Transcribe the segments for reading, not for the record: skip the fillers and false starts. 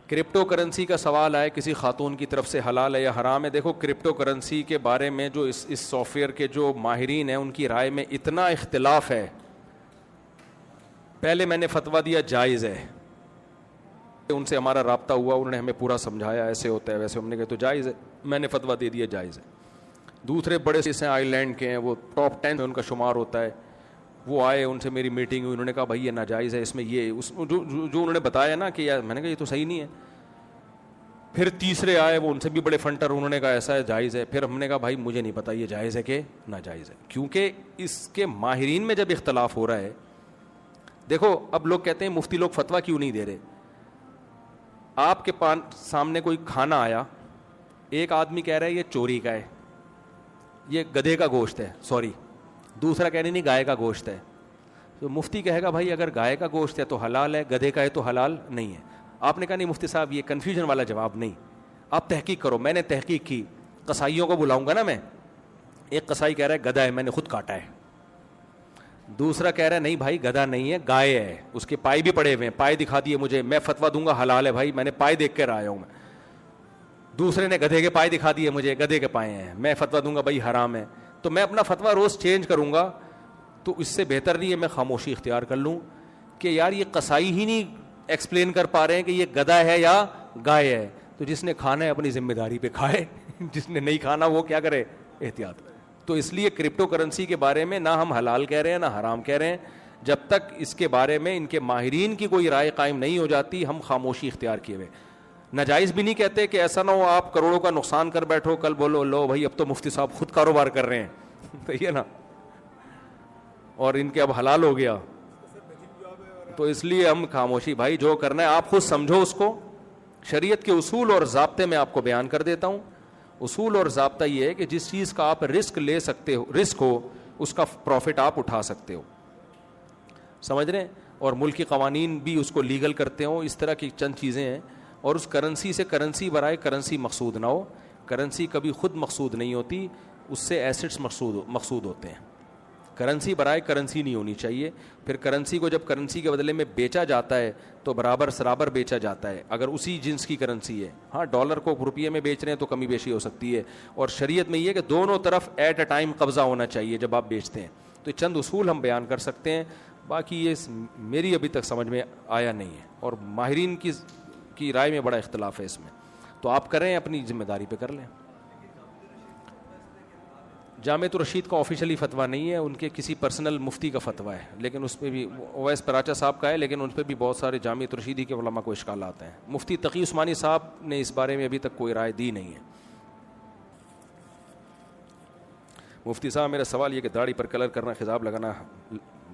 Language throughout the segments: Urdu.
کرپٹو کرنسی کا سوال آئے کسی خاتون کی طرف سے حلال ہے یا حرام ہے. دیکھو کرپٹو کرنسی کے بارے میں جو اس سافٹ ویئر کے جو ماہرین ہیں ان کی رائے میں اتنا اختلاف ہے. پہلے میں نے فتویٰ دیا جائز ہے, ان سے ہمارا رابطہ ہوا, انہوں نے ہمیں پورا سمجھایا ایسے ہوتا ہے ویسے, ہم نے کہا تو جائز ہے, میں نے فتویٰ دے دیا جائز ہے. دوسرے بڑے سے آئرلینڈ کے ہیں, وہ ٹاپ 10 میں ان کا شمار ہوتا ہے, وہ آئے, ان سے میری میٹنگ ہوئی, انہوں نے کہا بھائی یہ ناجائز ہے, اس میں یہ جو انہوں نے بتایا نا کہ یار, میں نے کہا یہ تو صحیح نہیں ہے. پھر تیسرے آئے, وہ ان سے بھی بڑے فنٹر, انہوں نے کہا ایسا ہے جائز ہے. پھر ہم نے کہا بھائی مجھے نہیں پتا یہ جائز ہے کہ ناجائز ہے, کیونکہ اس کے ماہرین میں جب اختلاف ہو رہا ہے. دیکھو اب لوگ کہتے ہیں مفتی لوگ فتویٰ کیوں نہیں دے رہے. آپ کے سامنے کوئی کھانا آیا, ایک آدمی کہہ رہا ہے یہ چوری کا ہے, یہ گدھے کا گوشت ہے, سوری, دوسرا کہہ رہے نہیں گائے کا گوشت ہے. تو مفتی کہے گا بھائی اگر گائے کا گوشت ہے تو حلال ہے, گدھے کا ہے تو حلال نہیں ہے. آپ نے کہا نہیں مفتی صاحب یہ کنفیوژن والا جواب نہیں, آپ تحقیق کرو. میں نے تحقیق کی, قصائیوں کو بلاؤں گا نا میں. ایک قصائی کہہ رہا ہے گدھا ہے, میں نے خود کاٹا ہے. دوسرا کہہ رہا ہے نہیں بھائی گدھا نہیں ہے, گائے ہے, اس کے پائے بھی پڑے ہوئے ہیں, پائے دکھا دیے مجھے, میں فتویٰ دوں گا حلال ہے بھائی, میں نے پائے دیکھ کر آیا ہوں میں. دوسرے نے گدھے کے پائے دکھا دیے مجھے, گدھے کے پائے ہیں, میں فتویٰ دوں گا بھائی حرام ہے. تو میں اپنا فتویٰ روز چینج کروں گا. تو اس سے بہتر نہیں ہے میں خاموشی اختیار کر لوں کہ یار یہ قصائی ہی نہیں ایکسپلین کر پا رہے ہیں کہ یہ گدھا ہے یا گائے ہے. تو جس نے کھانا ہے اپنی ذمہ داری پہ کھائے, جس نے نہیں کھانا وہ کیا کرے, احتیاط. تو اس لیے کرپٹو کرنسی کے بارے میں نہ ہم حلال کہہ رہے ہیں نہ حرام کہہ رہے ہیں. جب تک اس کے بارے میں ان کے ماہرین کی کوئی رائے قائم نہیں ہو جاتی ہم خاموشی اختیار کیے ہوئے. ناجائز بھی نہیں کہتے کہ ایسا نہ ہو آپ کروڑوں کا نقصان کر بیٹھو, کل بولو لو بھائی اب تو مفتی صاحب خود کاروبار کر رہے ہیں, صحیح ہے نا, اور ان کے اب حلال ہو گیا. تو اس لیے ہم خاموشی, بھائی جو کرنا ہے آپ خود سمجھو اس کو. شریعت کے اصول اور ضابطے میں آپ کو بیان کر دیتا ہوں. اصول اور ضابطہ یہ ہے کہ جس چیز کا آپ رسک لے سکتے ہو, رسک ہو, اس کا پروفٹ آپ اٹھا سکتے ہو, سمجھ رہے ہیں, اور ملکی قوانین بھی اس کو لیگل کرتے ہوں. اس طرح کی چند چیزیں ہیں. اور اس کرنسی سے کرنسی برائے کرنسی مقصود نہ ہو. کرنسی کبھی خود مقصود نہیں ہوتی, اس سے ایسٹس مقصود ہوتے ہیں. کرنسی برائے کرنسی نہیں ہونی چاہیے. پھر کرنسی کو جب کرنسی کے بدلے میں بیچا جاتا ہے تو برابر سرابر بیچا جاتا ہے, اگر اسی جنس کی کرنسی ہے. ہاں ڈالر کو روپیے میں بیچ رہے ہیں تو کمی بیشی ہو سکتی ہے, اور شریعت میں یہ کہ دونوں طرف ایٹ اے ٹائم قبضہ ہونا چاہیے جب آپ بیچتے ہیں. تو چند اصول ہم بیان کر سکتے ہیں, باقی یہ میری ابھی تک سمجھ میں آیا نہیں ہے, اور ماہرین کی رائے میں بڑا اختلاف ہے اس میں. تو آپ کریں اپنی ذمہ داری پہ کر لیں. جامعۃ الرشید کا آفیشیلی فتویٰ نہیں ہے, ان کے کسی پرسنل مفتی کا فتویٰ ہے, لیکن اس پہ بھی اویس پراچا صاحب کا ہے, لیکن ان پہ بھی بہت سارے جامعۃ الرشیدی کے علماء کو اشکالات ہیں. مفتی تقی عثمانی صاحب نے اس بارے میں ابھی تک کوئی رائے دی نہیں ہے. مفتی صاحب میرا سوال یہ کہ داڑھی پر کلر کرنا, خضاب لگانا,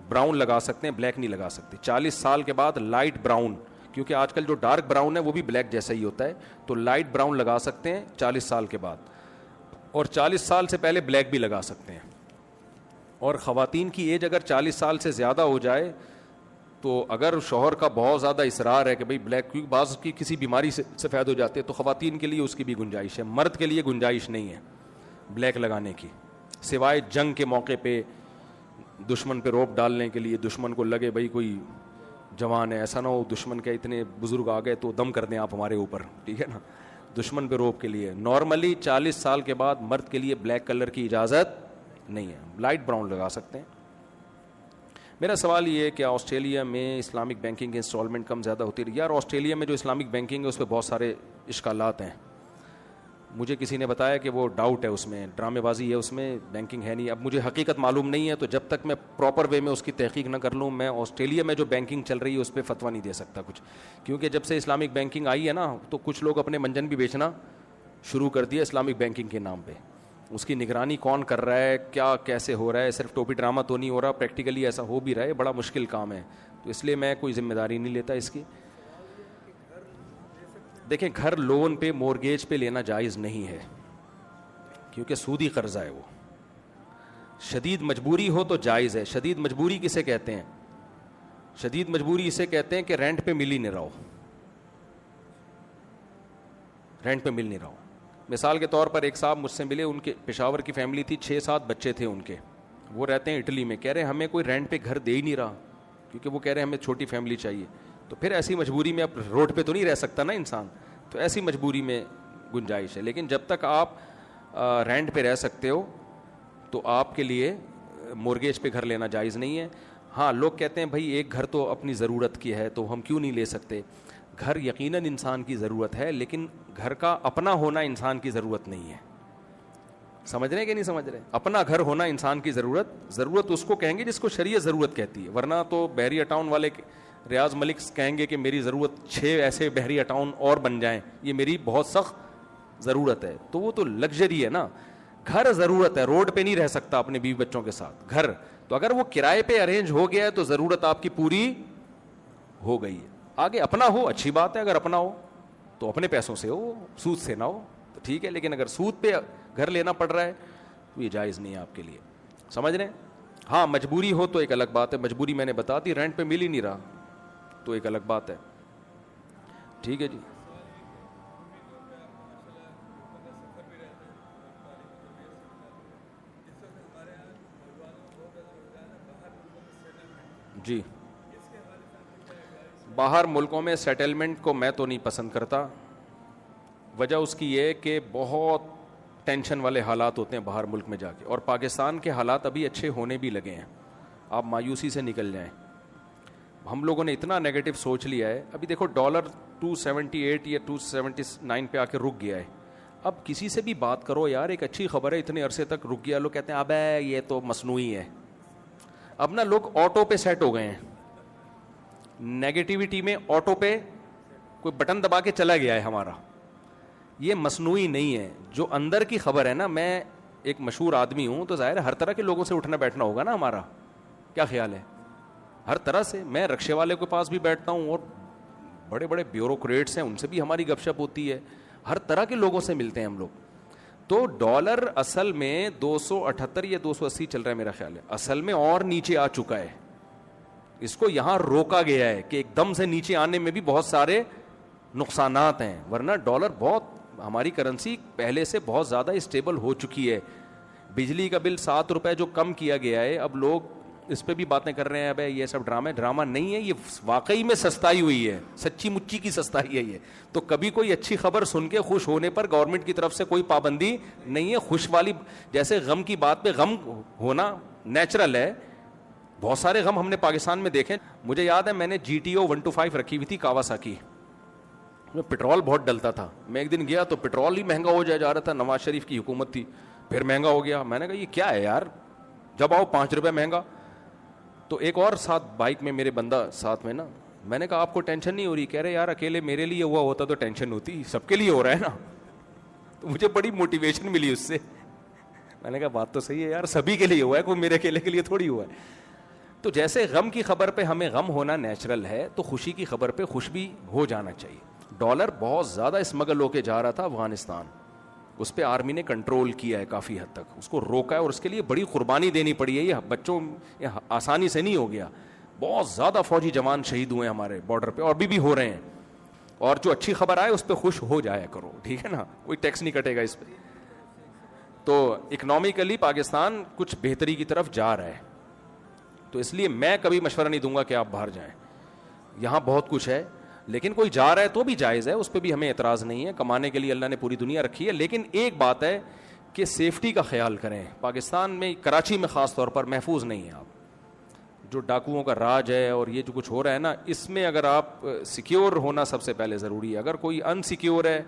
براؤن لگا سکتے ہیں, بلیک نہیں لگا سکتے. 40 سال کے بعد لائٹ براؤن, کیونکہ آج کل جو ڈارک براؤن ہے وہ بھی بلیک جیسا ہی ہوتا ہے, تو لائٹ براؤن لگا سکتے ہیں 40 سال کے بعد, اور 40 سال سے پہلے بلیک بھی لگا سکتے ہیں. اور خواتین کی ایج اگر 40 سال سے زیادہ ہو جائے تو اگر شوہر کا بہت زیادہ اصرار ہے کہ بھئی بلیک, کیونکہ بعض کی کسی بیماری سے سفید ہو جاتے ہیں, تو خواتین کے لیے اس کی بھی گنجائش ہے. مرد کے لیے گنجائش نہیں ہے بلیک لگانے کی, سوائے جنگ کے موقع پہ دشمن پہ روپ ڈالنے کے لیے. دشمن کو لگے بھئی کوئی جوان ہے, ایسا نہ ہو دشمن کے اتنے بزرگ آ گئے تو دم کر دیں آپ ہمارے اوپر, ٹھیک ہے نا, دشمن پہ روپ کے لیے. نارملی 40 سال کے بعد مرد کے لیے بلیک کلر کی اجازت نہیں ہے, لائٹ براؤن لگا سکتے ہیں. میرا سوال یہ ہے کہ آسٹریلیا میں اسلامک بینکنگ کی انسٹالمنٹ کم زیادہ ہوتی ہے. یار آسٹریلیا میں جو اسلامک بینکنگ ہے اس پہ بہت سارے اشکالات ہیں. مجھے کسی نے بتایا کہ وہ ڈاؤٹ ہے اس میں, ڈرامے بازی ہے اس میں, بینکنگ ہے نہیں. اب مجھے حقیقت معلوم نہیں ہے, تو جب تک میں پراپر وے میں اس کی تحقیق نہ کر لوں میں آسٹریلیا میں جو بینکنگ چل رہی ہے اس پہ فتویٰ نہیں دے سکتا کچھ. کیونکہ جب سے اسلامک بینکنگ آئی ہے نا تو کچھ لوگ اپنے منجن بھی بیچنا شروع کر دیا اسلامک بینکنگ کے نام پہ. اس کی نگرانی کون کر رہا ہے, کیا کیسے ہو رہا ہے, صرف ٹوپی ڈرامہ تو نہیں ہو رہا, پریکٹیکلی ایسا ہو بھی رہا ہے, بڑا مشکل کام ہے. تو اس لیے میں کوئی ذمہ داری نہیں لیتا اس کی. دیکھیں گھر لون پہ مورگیج پہ لینا جائز نہیں ہے, کیونکہ سودی قرضہ ہے وہ. شدید مجبوری ہو تو جائز ہے. شدید مجبوری کسے کہتے ہیں؟ شدید مجبوری اسے کہتے ہیں کہ رینٹ پہ مل ہی نہیں رہا ہو, رینٹ پہ مل نہیں رہا ہو. مثال کے طور پر ایک صاحب مجھ سے ملے, ان کے پشاور کی فیملی تھی, 6-7 بچے تھے ان کے, وہ رہتے ہیں اٹلی میں. کہہ رہے ہمیں کوئی رینٹ پہ گھر دے ہی نہیں رہا, کیونکہ وہ کہہ رہے ہیں ہمیں چھوٹی فیملی چاہیے. تو پھر ایسی مجبوری میں اب روڈ پہ تو نہیں رہ سکتا نا انسان, تو ایسی مجبوری میں گنجائش ہے. لیکن جب تک آپ رینٹ پہ رہ سکتے ہو تو آپ کے لیے مورگیج پہ گھر لینا جائز نہیں ہے. ہاں لوگ کہتے ہیں بھائی ایک گھر تو اپنی ضرورت کی ہے تو ہم کیوں نہیں لے سکتے. گھر یقیناً انسان کی ضرورت ہے, لیکن گھر کا اپنا ہونا انسان کی ضرورت نہیں ہے. سمجھ رہے ہیں کہ نہیں سمجھ رہے؟ اپنا گھر ہونا انسان کی ضرورت اس کو کہیں گے جس کو شریعت ضرورت کہتی ہے. ورنہ تو بحریہ ٹاؤن والے ریاض ملک کہیں گے کہ میری ضرورت 6 ایسے بحریہ ٹاؤن اور بن جائیں, یہ میری بہت سخت ضرورت ہے. تو وہ تو لگژری ہے نا. گھر ضرورت ہے, روڈ پہ نہیں رہ سکتا اپنے بیوی بچوں کے ساتھ. گھر تو اگر وہ کرائے پہ ارینج ہو گیا ہے تو ضرورت آپ کی پوری ہو گئی ہے. آگے اپنا ہو اچھی بات ہے, اگر اپنا ہو تو اپنے پیسوں سے ہو, سود سے نہ ہو تو ٹھیک ہے. لیکن اگر سود پہ گھر لینا پڑ رہا ہے تو یہ جائز نہیں ہے آپ کے لیے. سمجھ رہے ہیں؟ ہاں مجبوری ہو تو ایک الگ بات ہے. مجبوری میں نے بتا دی, رینٹ پہ مل ہی نہیں رہا تو ایک الگ بات ہے. ٹھیک ہے جی. جی باہر ملکوں میں سیٹلمنٹ کو میں تو نہیں پسند کرتا. وجہ اس کی یہ کہ بہت ٹینشن والے حالات ہوتے ہیں باہر ملک میں جا کے, اور پاکستان کے حالات ابھی اچھے ہونے بھی لگے ہیں. آپ مایوسی سے نکل جائیں. ہم لوگوں نے اتنا نیگیٹو سوچ لیا ہے. ابھی دیکھو ڈالر 278 یا 279 پہ آ کے رک گیا ہے. اب کسی سے بھی بات کرو یار ایک اچھی خبر ہے اتنے عرصے تک رک گیا, لوگ کہتے ہیں اب یہ تو مصنوعی ہے. اب نا لوگ آٹو پہ سیٹ ہو گئے ہیں. نیگیٹیوٹی میں آٹو پہ کوئی بٹن دبا کے چلا گیا ہے ہمارا. یہ مصنوعی نہیں ہے. جو اندر کی خبر ہے نا, میں ایک مشہور آدمی ہوں تو ظاہر ہے ہر طرح کے لوگوں سے اٹھنا بیٹھنا ہوگا نا ہمارا. کیا خیال ہے؟ ہر طرح سے. میں رکشے والے کے پاس بھی بیٹھتا ہوں اور بڑے بڑے بیوروکریٹس ہیں ان سے بھی ہماری گپ شپ ہوتی ہے. ہر طرح کے لوگوں سے ملتے ہیں ہم لوگ. تو ڈالر اصل میں 278 یا 280 چل رہا ہے میرا خیال ہے. اصل میں اور نیچے آ چکا ہے. اس کو یہاں روکا گیا ہے کہ ایک دم سے نیچے آنے میں بھی بہت سارے نقصانات ہیں. ورنہ ڈالر بہت, ہماری کرنسی پہلے سے بہت زیادہ اسٹیبل ہو چکی ہے. بجلی کا بل 7 روپے جو کم کیا گیا ہے, اب لوگ اس پہ بھی باتیں کر رہے ہیں اب یہ سب ڈرامہ نہیں ہے. یہ واقعی میں سستائی ہوئی ہے, سچی مچی کی سستائی ہے یہ. تو کبھی کوئی اچھی خبر سن کے خوش ہونے پر گورنمنٹ کی طرف سے کوئی پابندی نہیں ہے. خوش والی جیسے غم کی بات پہ غم ہونا نیچرل ہے. بہت سارے غم ہم نے پاکستان میں دیکھے. مجھے یاد ہے میں نے GTO 125 رکھی ہوئی تھی کاواساکی میں, پیٹرول بہت ڈلتا تھا. میں ایک دن گیا تو پیٹرول ہی مہنگا ہو جا رہا تھا. نواز شریف کی حکومت تھی, پھر مہنگا ہو گیا. میں نے کہا یہ کیا ہے یار, جب آؤ 5 روپے مہنگا. تو ایک اور ساتھ بائک میں میرے بندہ ساتھ میں نا, میں نے کہا آپ کو ٹینشن نہیں ہو رہی؟ کہہ رہے یار اکیلے میرے لیے ہوا ہوتا تو ٹینشن ہوتی, سب کے لیے ہو رہا ہے نا. تو مجھے بڑی موٹیویشن ملی اس سے. میں نے کہا بات تو صحیح ہے یار, سبھی کے لیے ہوا ہے, کوئی میرے اکیلے کے لیے تھوڑی ہوا ہے. تو جیسے غم کی خبر پہ ہمیں غم ہونا نیچرل ہے, تو خوشی کی خبر پہ خوش بھی ہو جانا چاہیے. ڈالر بہت زیادہ اسمگل ہو کے جا رہا تھا افغانستان, اس پہ آرمی نے کنٹرول کیا ہے کافی حد تک, اس کو روکا ہے, اور اس کے لیے بڑی قربانی دینی پڑی ہے. یہ بچوں آسانی سے نہیں ہو گیا. بہت زیادہ فوجی جوان شہید ہوئے ہمارے بارڈر پہ, اور بھی ہو رہے ہیں. اور جو اچھی خبر آئے اس پہ خوش ہو جایا کرو, ٹھیک ہے نا, کوئی ٹیکس نہیں کٹے گا اس پہ. تو اکنامکلی پاکستان کچھ بہتری کی طرف جا رہا ہے. تو اس لیے میں کبھی مشورہ نہیں دوں گا کہ آپ باہر جائیں. یہاں بہت کچھ ہے, لیکن کوئی جا رہا ہے تو بھی جائز ہے, اس پہ بھی ہمیں اعتراض نہیں ہے. کمانے کے لیے اللہ نے پوری دنیا رکھی ہے. لیکن ایک بات ہے کہ سیفٹی کا خیال کریں. پاکستان میں کراچی میں خاص طور پر محفوظ نہیں ہیں آپ. جو ڈاکوؤں کا راج ہے اور یہ جو کچھ ہو رہا ہے نا, اس میں اگر آپ سیکیور ہونا سب سے پہلے ضروری ہے. اگر کوئی ان سیکیور ہے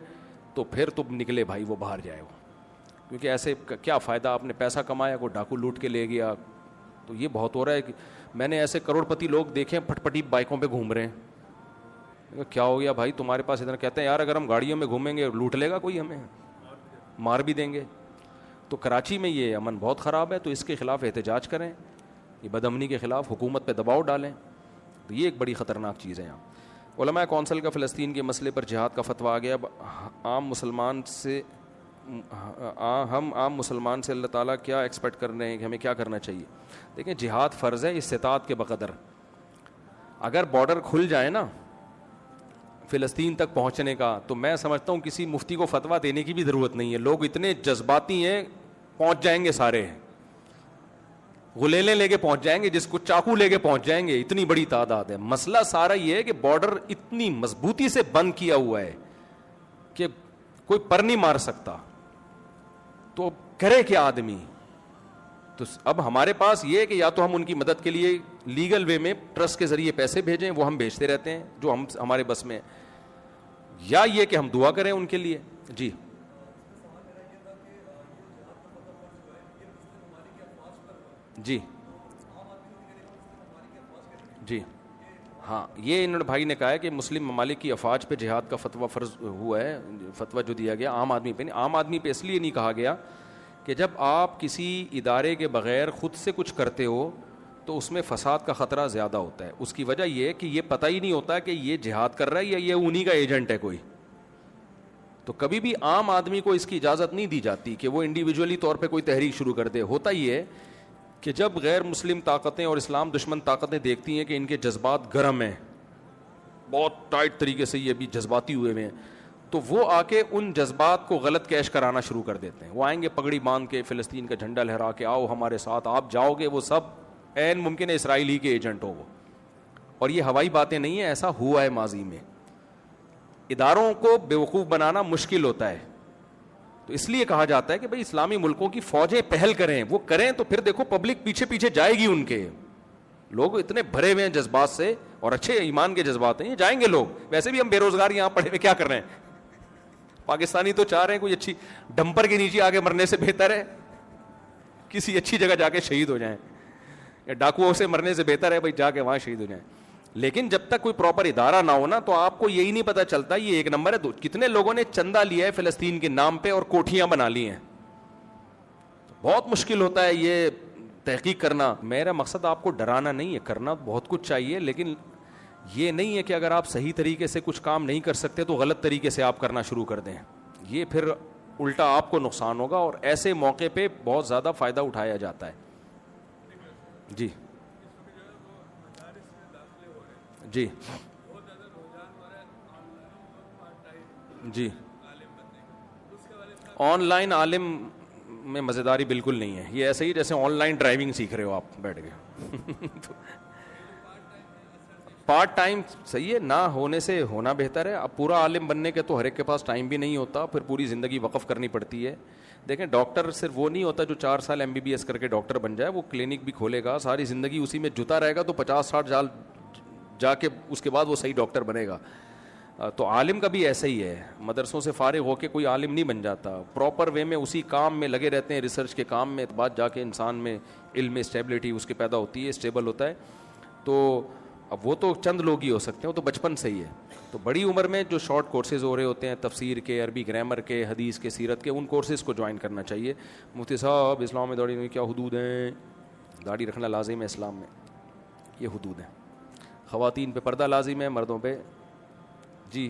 تو پھر تو نکلے بھائی, وہ باہر جائے وہ. کیونکہ ایسے کیا فائدہ, آپ نے پیسہ کمایا, کوئی ڈاکو لوٹ کے لے گیا. تو یہ بہت ہو رہا ہے. کہ میں نے ایسے کروڑ پتی لوگ دیکھے پھٹ پٹی بائکوں پہ گھوم رہے ہیں. کیا ہو گیا بھائی تمہارے پاس اتنا؟ کہتے ہیں یار اگر ہم گاڑیوں میں گھومیں گے لوٹ لے گا کوئی, ہمیں مار بھی دیں گے. تو کراچی میں یہ امن بہت خراب ہے, تو اس کے خلاف احتجاج کریں, یہ بدامنی کے خلاف حکومت پہ دباؤ ڈالیں. تو یہ ایک بڑی خطرناک چیز ہے. یہاں علماء کونسل کا فلسطین کے مسئلے پر جہاد کا فتویٰ آ گیا. اب ہم عام مسلمان سے اللہ تعالیٰ کیا ایکسپیکٹ کر رہے ہیں کہ ہمیں کیا کرنا چاہیے؟ دیکھیں جہاد فرض ہے استطاعت کے بقدر. اگر بارڈر کھل جائے نا فلسطین تک پہنچنے کا, تو میں سمجھتا ہوں کسی مفتی کو فتویٰ دینے کی بھی ضرورت نہیں ہے. لوگ اتنے جذباتی ہیں, پہنچ جائیں گے سارے. غلیلیں لے کے پہنچ جائیں گے, جس کو چاقو لے کے پہنچ جائیں گے, اتنی بڑی تعداد ہے. مسئلہ سارا یہ ہے کہ بارڈر اتنی مضبوطی سے بند کیا ہوا ہے کہ کوئی پر نہیں مار سکتا, تو کرے کیا آدمی. تو اب ہمارے پاس یہ ہے کہ یا تو ہم ان کی مدد کے لیے لیگل وے میں ٹرسٹ کے ذریعے پیسے بھیجیں, وہ ہم بھیجتے رہتے ہیں جو ہمارے بس میں, یا یہ کہ ہم دعا کریں ان کے لیے. جی جی جی ہاں, یہ انہوں نے بھائی نے کہا ہے کہ مسلم ممالک کی افواج پہ جہاد کا فتویٰ فرض ہوا ہے, فتویٰ جو دیا گیا عام آدمی پہ نہیں. عام آدمی پہ اس لیے نہیں کہا گیا کہ جب آپ کسی ادارے کے بغیر خود سے کچھ کرتے ہو تو اس میں فساد کا خطرہ زیادہ ہوتا ہے. اس کی وجہ یہ ہے کہ یہ پتہ ہی نہیں ہوتا کہ یہ جہاد کر رہا ہے یا یہ انہی کا ایجنٹ ہے کوئی. تو کبھی بھی عام آدمی کو اس کی اجازت نہیں دی جاتی کہ وہ انڈیویجولی طور پہ کوئی تحریک شروع کر دے. ہوتا یہ ہے کہ جب غیر مسلم طاقتیں اور اسلام دشمن طاقتیں دیکھتی ہیں کہ ان کے جذبات گرم ہیں, بہت ٹائٹ طریقے سے یہ بھی جذباتی ہوئے ہیں, تو وہ آ کے ان جذبات کو غلط کیش کرانا شروع کر دیتے ہیں. وہ آئیں گے پگڑی باندھ کے, فلسطین کا جھنڈا لہرا کے, آؤ ہمارے ساتھ, آپ جاؤ گے. وہ سب عین ممکن ہے اسرائیلی کے ایجنٹ ہو وہ, اور یہ ہوائی باتیں نہیں ہیں, ایسا ہوا ہے ماضی میں. اداروں کو بیوقوف بنانا مشکل ہوتا ہے, تو اس لیے کہا جاتا ہے کہ بھئی اسلامی ملکوں کی فوجیں پہل کریں. وہ کریں تو پھر دیکھو پبلک پیچھے پیچھے جائے گی, ان کے لوگ اتنے بھرے ہوئے ہیں جذبات سے, اور اچھے ایمان کے جذبات ہیں, یہ جائیں گے لوگ. ویسے بھی ہم بے روزگار یہاں پڑے ہوئے کیا کر رہے ہیں, پاکستانی تو چاہ رہے ہیں کوئی اچھی ڈمپر کے نیچے آگے مرنے سے بہتر ہے کسی اچھی جگہ جا کے شہید ہو جائیں, یا ڈاکوؤں سے مرنے سے بہتر ہے بھائی جا کے وہاں شہید ہو جائیں. لیکن جب تک کوئی پراپر ادارہ نہ ہونا تو آپ کو یہی نہیں پتا چلتا یہ ایک نمبر ہے. کتنے لوگوں نے چندہ لیا ہے فلسطین کے نام پہ اور کوٹھیاں بنا لی ہیں. بہت مشکل ہوتا ہے یہ تحقیق کرنا. میرا مقصد آپ کو ڈرانا نہیں ہے, کرنا بہت کچھ چاہیے, لیکن یہ نہیں ہے کہ اگر آپ صحیح طریقے سے کچھ کام نہیں کر سکتے تو غلط طریقے سے آپ کرنا شروع کر دیں. یہ پھر الٹا آپ کو نقصان ہوگا, اور ایسے موقع پہ بہت زیادہ فائدہ اٹھایا جاتا ہے. جی جی جی آن لائن عالم میں مزیداری بالکل نہیں ہے. یہ ایسے ہی جیسے آن لائن ڈرائیونگ سیکھ رہے ہو آپ بیٹھ کے. پارٹ ٹائم صحیح ہے, نہ ہونے سے ہونا بہتر ہے. اب پورا عالم بننے کے تو ہر ایک کے پاس ٹائم بھی نہیں ہوتا, پھر پوری زندگی وقف کرنی پڑتی ہے. دیکھیں ڈاکٹر صرف وہ نہیں ہوتا جو 4 سال MBBS کر کے ڈاکٹر بن جائے, وہ کلینک بھی کھولے گا, ساری زندگی اسی میں جتا رہے گا, تو 50-60 سال جا کے اس کے بعد وہ صحیح ڈاکٹر بنے گا. تو عالم کا بھی ایسا ہی ہے, مدرسوں سے فارغ ہو کے کوئی عالم نہیں بن جاتا. پراپر وے میں اسی کام میں لگے رہتے ہیں, ریسرچ کے کام میں, بعد جا کے انسان میں علم میں اسٹیبلٹی اس کے پیدا ہوتی ہے, اسٹیبل ہوتا ہے. تو اب وہ تو چند لوگ ہی ہو سکتے ہیں, وہ تو بچپن سے ہی ہے. تو بڑی عمر میں جو شارٹ کورسز ہو رہے ہوتے ہیں, تفسیر کے, عربی گرامر کے, حدیث کے, سیرت کے, ان کورسز کو جوائن کرنا چاہیے. مفتی صاحب اسلام میں داڑھی میں کیا حدود ہیں؟ داڑھی رکھنا لازم ہے اسلام میں, یہ حدود ہیں. خواتین پہ پردہ لازم ہے, مردوں پہ جی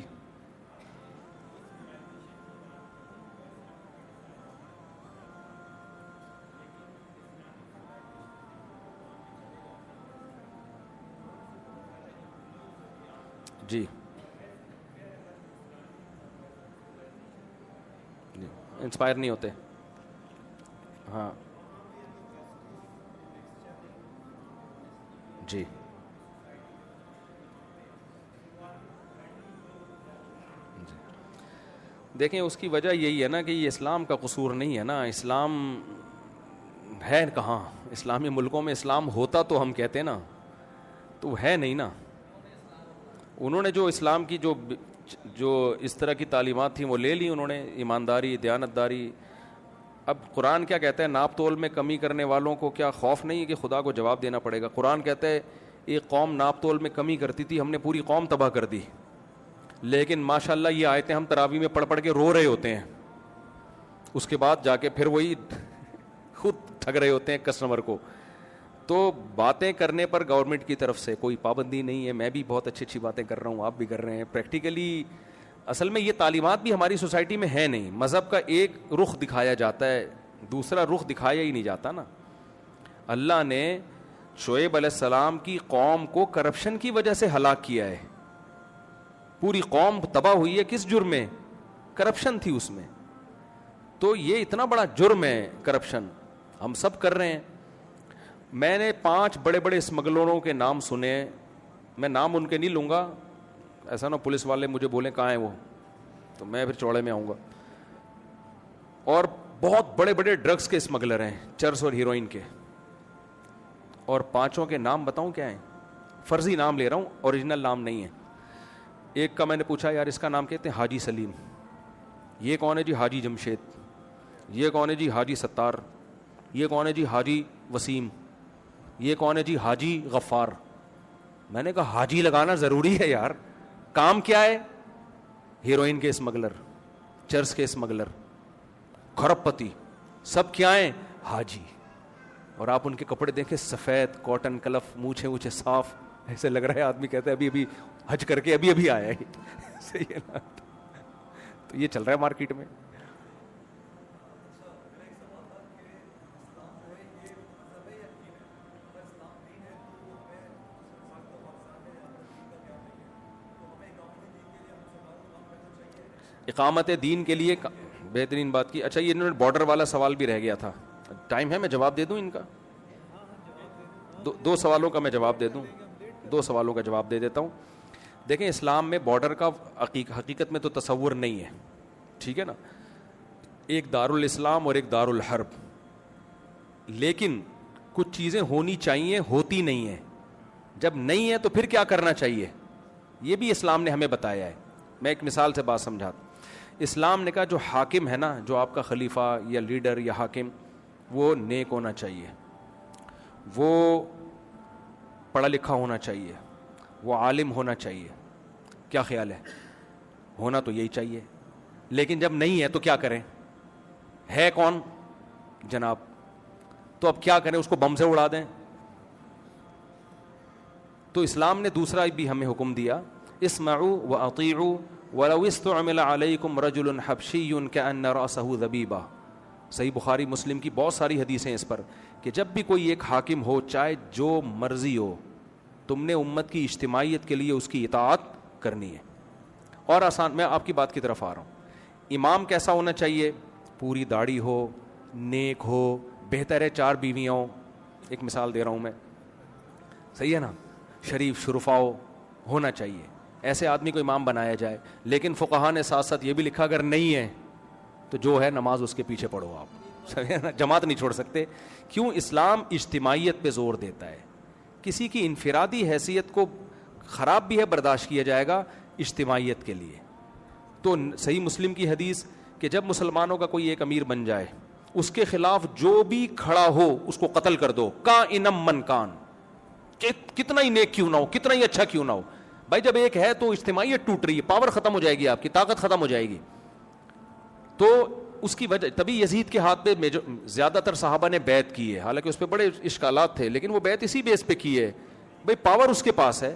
جی انسپائر نہیں ہوتے. ہاں جی دیکھیں اس کی وجہ یہی ہے نا کہ یہ اسلام کا قصور نہیں ہے نا. اسلام ہے کہاں؟ اسلامی ملکوں میں اسلام ہوتا تو ہم کہتے نا, تو ہے نہیں نا. انہوں نے جو اسلام کی جو اس طرح کی تعلیمات تھیں وہ لے لی انہوں نے, ایمانداری, دیانتداری. اب قرآن کیا کہتا ہے, ناپ تول میں کمی کرنے والوں کو کیا خوف نہیں ہے کہ خدا کو جواب دینا پڑے گا؟ قرآن کہتا ہے ایک قوم ناپ تول میں کمی کرتی تھی, ہم نے پوری قوم تباہ کر دی. لیکن ماشاءاللہ یہ آیتیں ہم تراویح میں پڑھ کے رو رہے ہوتے ہیں, اس کے بعد جا کے پھر وہی خود ٹھگ رہے ہوتے ہیں کسٹمر کو. تو باتیں کرنے پر گورنمنٹ کی طرف سے کوئی پابندی نہیں ہے. میں بھی بہت اچھی اچھی باتیں کر رہا ہوں, آپ بھی کر رہے ہیں. پریکٹیکلی اصل میں یہ تعلیمات بھی ہماری سوسائٹی میں ہے نہیں. مذہب کا ایک رخ دکھایا جاتا ہے, دوسرا رخ دکھایا ہی نہیں جاتا نا. اللہ نے شعیب علیہ السلام کی قوم کو کرپشن کی وجہ سے ہلاک کیا ہے. پوری قوم تباہ ہوئی ہے کس جرم میں؟ کرپشن تھی اس میں. تو یہ اتنا بڑا جرم ہے کرپشن, ہم سب کر رہے ہیں. میں نے 5 بڑے بڑے اسمگلروں کے نام سنے, میں نام ان کے نہیں لوں گا, ایسا نہ پولیس والے مجھے بولیں کہاں ہیں وہ, تو میں پھر چوڑے میں آؤں گا. اور بہت بڑے بڑے ڈرگس کے اسمگلر ہیں, چرس اور ہیروئن کے, اور 5 کے نام بتاؤں کیا ہیں؟ فرضی نام لے رہا ہوں, اوریجنل نام نہیں ہے. ایک کا میں نے پوچھا یار اس کا نام کہتے ہیں حاجی سلیم, یہ کون ہے جی؟ حاجی جمشید. یہ کون ہے جی؟ حاجی ستار. یہ کون ہے جی؟ حاجی وسیم. یہ کون ہے جی؟ حاجی غفار. میں نے کہا حاجی لگانا ضروری ہے یار, کام کیا ہے؟ ہیروئن کے اسمگلر, چرس کے اسمگلر, کھرب پتی, سب کیا ہیں؟ حاجی. اور آپ ان کے کپڑے دیکھیں, سفید کاٹن کلف, مونچھیں وونچھیں صاف, ایسے لگ رہا ہے آدمی کہتا ہے ابھی حج کر کے ابھی آیا ہے. صحیح ہے نا؟ تو یہ چل رہا ہے مارکیٹ میں. اقامت دین کے لیے بہترین بات کی. اچھا یہ انہوں نے بارڈر والا سوال بھی رہ گیا تھا, ٹائم ہے میں جواب دے دوں ان کا؟ 2 سوالوں کا میں جواب دے دوں, 2 سوالوں کا جواب دے دیتا ہوں. دیکھیں اسلام میں بارڈر کا حقیقت میں تو تصور نہیں ہے, ٹھیک ہے نا, ایک دارالاسلام اور ایک دارالحرب, لیکن کچھ چیزیں ہونی چاہیے, ہوتی نہیں ہیں. جب نہیں ہے تو پھر کیا کرنا چاہیے, یہ بھی اسلام نے ہمیں بتایا ہے. میں ایک مثال سے بات سمجھاتا. اسلام نے کہا جو حاکم ہے نا, جو آپ کا خلیفہ یا لیڈر یا حاکم, وہ نیک ہونا چاہیے, وہ پڑھا لکھا ہونا چاہیے, وہ عالم ہونا چاہیے. کیا خیال ہے؟ ہونا تو یہی چاہیے, لیکن جب نہیں ہے تو کیا کریں؟ ہے کون جناب؟ تو اب کیا کریں, اس کو بم سے اڑا دیں؟ تو اسلام نے دوسرا بھی ہمیں حکم دیا, اسمعوا واطیعوا ولو استعمل علیکم رجل حبشی کأن رأسہ ذبیبہ. صحیح بخاری مسلم کی بہت ساری حدیثیں اس پر, کہ جب بھی کوئی ایک حاکم ہو, چاہے جو مرضی ہو, تم نے امت کی اجتماعیت کے لیے اس کی اطاعت کرنی ہے. اور آسان, میں آپ کی بات کی طرف آ رہا ہوں. امام کیسا ہونا چاہیے؟ پوری داڑھی ہو, نیک ہو, بہتر ہے 4 بیویاں ہوں. ایک مثال دے رہا ہوں میں, صحیح ہے نا, شریف شرفا ہونا چاہیے, ایسے آدمی کو امام بنایا جائے. لیکن فقہا نے ساتھ ساتھ یہ بھی لکھا اگر نہیں ہے تو جو ہے نماز اس کے پیچھے پڑھو آپ, جماعت نہیں چھوڑ سکتے. کیوں؟ اسلام اجتماعیت پہ زور دیتا ہے. کسی کی انفرادی حیثیت کو خراب بھی ہے برداشت کیا جائے گا اجتماعیت کے لیے. تو صحیح مسلم کی حدیث کہ جب مسلمانوں کا کوئی ایک امیر بن جائے, اس کے خلاف جو بھی کھڑا ہو اس کو قتل کر دو, کائنم من کان, کتنا ہی نیک کیوں نہ ہو, کتنا ہی اچھا کیوں نہ ہو. بھائی جب ایک ہے تو اجتماعیت ٹوٹ رہی ہے, پاور ختم ہو جائے گی, آپ کی طاقت ختم ہو جائے گی. تو اس کی وجہ تبھی یزید کے ہاتھ پہ زیادہ تر صحابہ نے بیعت کی ہے, حالانکہ اس پہ بڑے اشکالات تھے, لیکن وہ بیعت اسی بیس پہ کی ہے, بھائی پاور اس کے پاس ہے.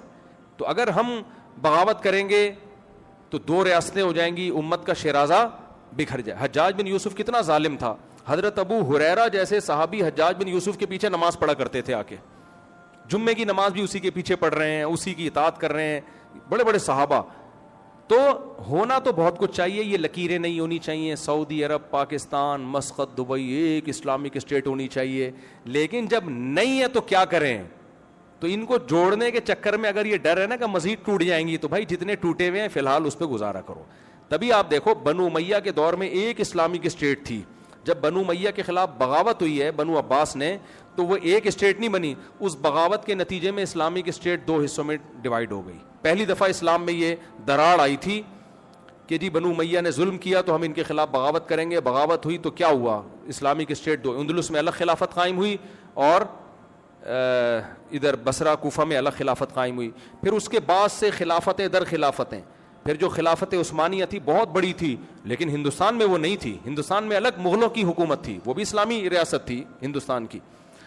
تو اگر ہم بغاوت کریں گے تو 2 ریاستیں ہو جائیں گی, امت کا شیرازہ بکھر جائے. حجاج بن یوسف کتنا ظالم تھا, حضرت ابو ہریرہ جیسے صحابی حجاج بن یوسف کے پیچھے نماز پڑھا کرتے تھے, آ کے جمعے کی نماز بھی اسی کے پیچھے پڑھ رہے ہیں, اسی کی اطاعت کر رہے ہیں, بڑے بڑے صحابہ. تو ہونا تو بہت کچھ چاہیے, یہ لکیریں نہیں ہونی چاہیے. سعودی عرب, پاکستان, مسقط, دبئی ایک اسلامک اسٹیٹ ہونی چاہیے. لیکن جب نہیں ہے تو کیا کریں؟ تو ان کو جوڑنے کے چکر میں اگر یہ ڈر ہے نا کہ مزید ٹوٹ جائیں گی, تو بھائی جتنے ٹوٹے ہوئے ہیں فی الحال اس پہ گزارا کرو. تبھی آپ دیکھو بنو امیہ کے دور میں ایک اسلامک اسٹیٹ تھی. جب بنو امیہ کے خلاف بغاوت ہوئی ہے بنو عباس نے, تو وہ ایک اسٹیٹ نہیں بنی. اس بغاوت کے نتیجے میں اسلامک اسٹیٹ 2 حصوں میں ڈیوائیڈ ہو گئی. پہلی دفعہ اسلام میں یہ دراڑ آئی تھی کہ جی بنو امیہ نے ظلم کیا تو ہم ان کے خلاف بغاوت کریں گے. بغاوت ہوئی تو کیا ہوا, اسلامک اسٹیٹ 2, اندلس میں الگ خلافت قائم ہوئی اور ادھر بصرہ کوفہ میں الگ خلافت قائم ہوئی. پھر اس کے بعد سے خلافتیں در خلافتیں. پھر جو خلافت عثمانیہ تھی بہت بڑی تھی, لیکن ہندوستان میں وہ نہیں تھی. ہندوستان میں الگ مغلوں کی حکومت تھی, وہ بھی اسلامی ریاست تھی ہندوستان کی,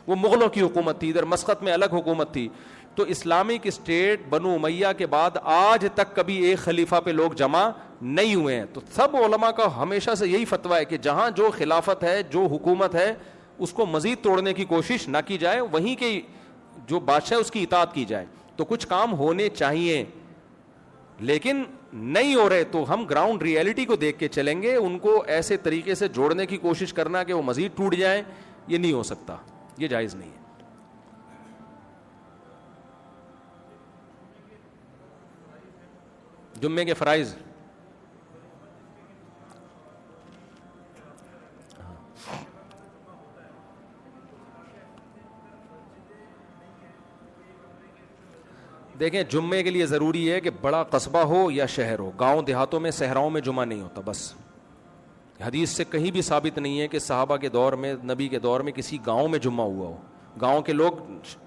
وہ مغلوں کی حکومت تھی. ادھر مسقط میں الگ حکومت تھی. تو اسلامک اسٹیٹ بنو امیہ کے بعد آج تک کبھی ایک خلیفہ پہ لوگ جمع نہیں ہوئے ہیں. تو سب علماء کا ہمیشہ سے یہی فتویٰ ہے کہ جہاں جو خلافت ہے, جو حکومت ہے, اس کو مزید توڑنے کی کوشش نہ کی جائے, وہیں کے جو بادشاہ اس کی اطاعت کی جائے. تو کچھ کام ہونے چاہیے, لیکن نہیں ہو رہے تو ہم گراؤنڈ ریئلٹی کو دیکھ کے چلیں گے. ان کو ایسے طریقے سے جوڑنے کی کوشش کرنا کہ وہ مزید ٹوٹ جائیں, یہ نہیں ہو سکتا, یہ جائز نہیں ہے. جمعے کے فرائض، دیکھیں جمعے کے لیے ضروری ہے کہ بڑا قصبہ ہو یا شہر ہو. گاؤں دیہاتوں میں صحراؤں میں جمعہ نہیں ہوتا. بس حدیث سے کہیں بھی ثابت نہیں ہے کہ صحابہ کے دور میں، نبی کے دور میں کسی گاؤں میں جمعہ ہوا ہو. گاؤں کے لوگ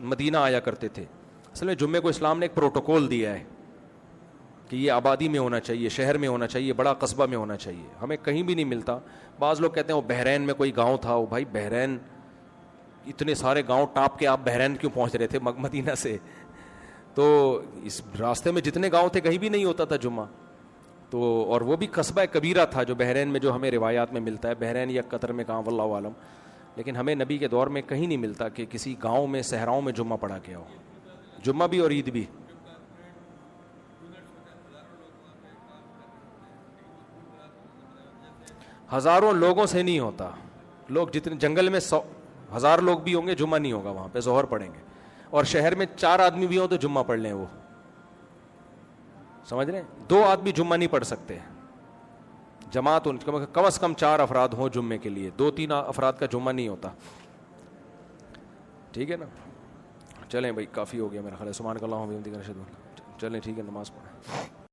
مدینہ آیا کرتے تھے. اصل میں جمعے کو اسلام نے ایک پروٹوکول دیا ہے کہ یہ آبادی میں ہونا چاہیے، شہر میں ہونا چاہیے، بڑا قصبہ میں ہونا چاہیے. ہمیں کہیں بھی نہیں ملتا. بعض لوگ کہتے ہیں وہ بحرین میں کوئی گاؤں تھا. وہ بھائی بحرین اتنے سارے گاؤں ٹاپ کے آپ بحرین کیوں پہنچ رہے تھے مدینہ سے؟ تو اس راستے میں جتنے گاؤں تھے کہیں بھی نہیں ہوتا تھا جمعہ. تو اور وہ بھی قصبہ کبیرہ تھا جو بحرین میں، جو ہمیں روایات میں ملتا ہے. بحرین یا قطر میں کہاں واللہ عالم. لیکن ہمیں نبی کے دور میں کہیں نہیں ملتا کہ کسی گاؤں میں صحراؤں میں جمعہ پڑھا گیا ہو. جمعہ بھی اور عید بھی. ہزاروں لوگوں سے نہیں ہوتا. لوگ جتنے جنگل میں 100,000 لوگ بھی ہوں گے، جمعہ نہیں ہوگا وہاں پہ، ظہر پڑھیں گے. اور شہر میں 4 آدمی بھی ہوں تو جمعہ پڑھ لیں. وہ سمجھ رہے ہیں؟ 2 آدمی جمعہ نہیں پڑھ سکتے. جماعت ان کم از کم 4 افراد ہوں جمعے کے لیے. 2-3 افراد کا جمعہ نہیں ہوتا. ٹھیک ہے نا؟ چلیں بھائی کافی ہو گیا میرا خیال ہے. سبحانک اللہم و بحمدک اشہد ان لا الہ الا انت. چلیں ٹھیک ہے، نماز پڑھیں.